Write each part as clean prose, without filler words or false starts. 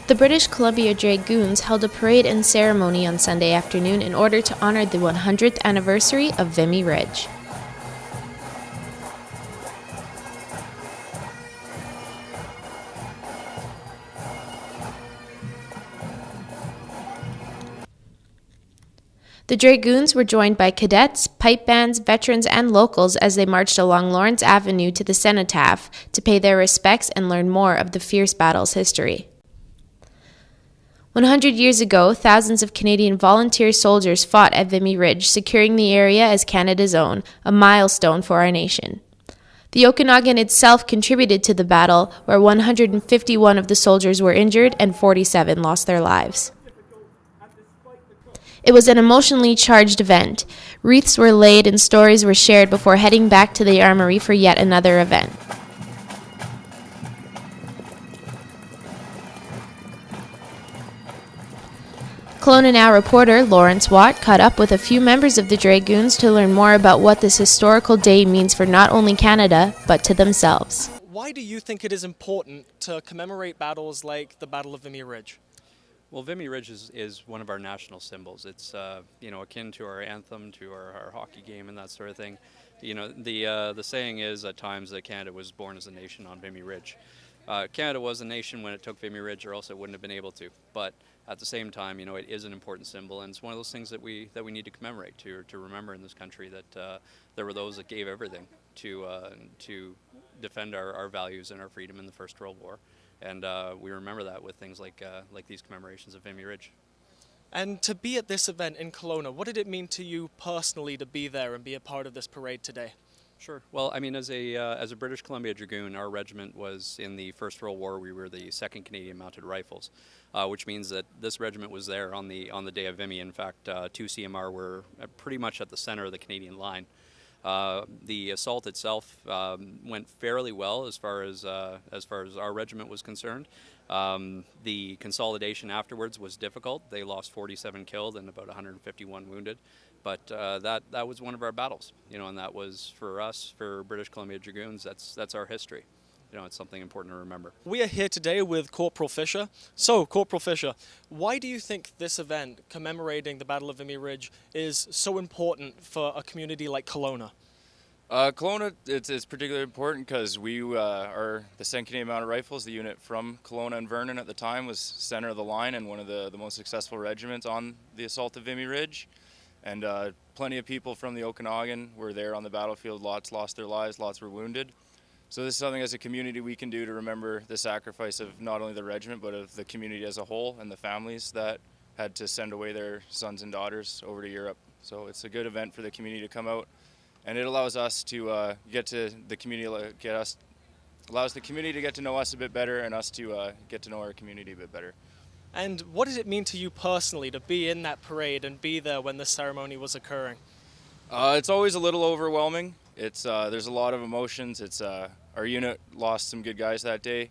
The British Columbia Dragoons held a parade and ceremony on Sunday afternoon in order to honor the 100th anniversary of Vimy Ridge. The Dragoons were joined by cadets, pipe bands, veterans, and locals as they marched along Lawrence Avenue to the cenotaph to pay their respects and learn more of the fierce battle's history. 100 years ago, thousands of Canadian volunteer soldiers fought at Vimy Ridge, securing the area as Canada's own, a milestone for our nation. The Okanagan itself contributed to the battle, where 151 of the soldiers were injured and 47 lost their lives. It was an emotionally charged event. Wreaths were laid and stories were shared before heading back to the armory for yet another event. Kelowna Now reporter Lawrence Watt caught up with a few members of the Dragoons to learn more about what this historical day means for not only Canada, but to themselves. Why do you think it is important to commemorate battles like the Battle of Vimy Ridge? Well, Vimy Ridge is one of our national symbols. It's akin to our anthem, to our hockey game, and that sort of thing. The saying is at times that Canada was born as a nation on Vimy Ridge. Canada was a nation when it took Vimy Ridge, or else it wouldn't have been able to. But at the same time, it is an important symbol, and it's one of those things that we need to commemorate, to remember in this country that there were those that gave everything to defend our values and our freedom in the First World War. And we remember that with things like these commemorations of Vimy Ridge. And to be at this event in Kelowna, what did it mean to you personally to be there and be a part of this parade today? Sure. Well, I mean, as a British Columbia Dragoon, our regiment was in the First World War. We were the 2nd Canadian Mounted Rifles, which means that this regiment was there on the day of Vimy. In fact, 2 CMR were pretty much at the center of the Canadian line. The assault itself went fairly well as far as our regiment was concerned. The consolidation afterwards was difficult. They lost 47 killed and about 151 wounded. But that was one of our battles, and that was for us, for British Columbia Dragoons. That's our history. It's something important to remember. We are here today with Corporal Fisher. So, Corporal Fisher, why do you think this event commemorating the Battle of Vimy Ridge is so important for a community like Kelowna? Kelowna, it's particularly important because we are the 2nd Canadian Mounted Rifles. The unit from Kelowna and Vernon at the time was center of the line and one of the most successful regiments on the assault of Vimy Ridge. And plenty of people from the Okanagan were there on the battlefield. Lots lost their lives, lots were wounded. So this is something as a community we can do to remember the sacrifice of not only the regiment, but of the community as a whole and the families that had to send away their sons and daughters over to Europe. So it's a good event for the community to come out, and it allows us to get to the community, allows the community to get to know us a bit better, and us to get to know our community a bit better. And what did it mean to you personally to be in that parade and be there when the ceremony was occurring? It's always a little overwhelming. There's a lot of emotions. Our unit lost some good guys that day,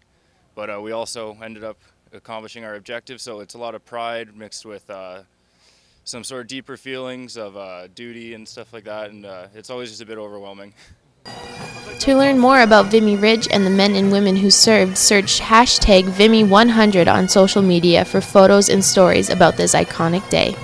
but we also ended up accomplishing our objective. So it's a lot of pride mixed with some sort of deeper feelings of duty and stuff like that, and it's always just a bit overwhelming. To learn more about Vimy Ridge and the men and women who served, search #Vimy100 on social media for photos and stories about this iconic day.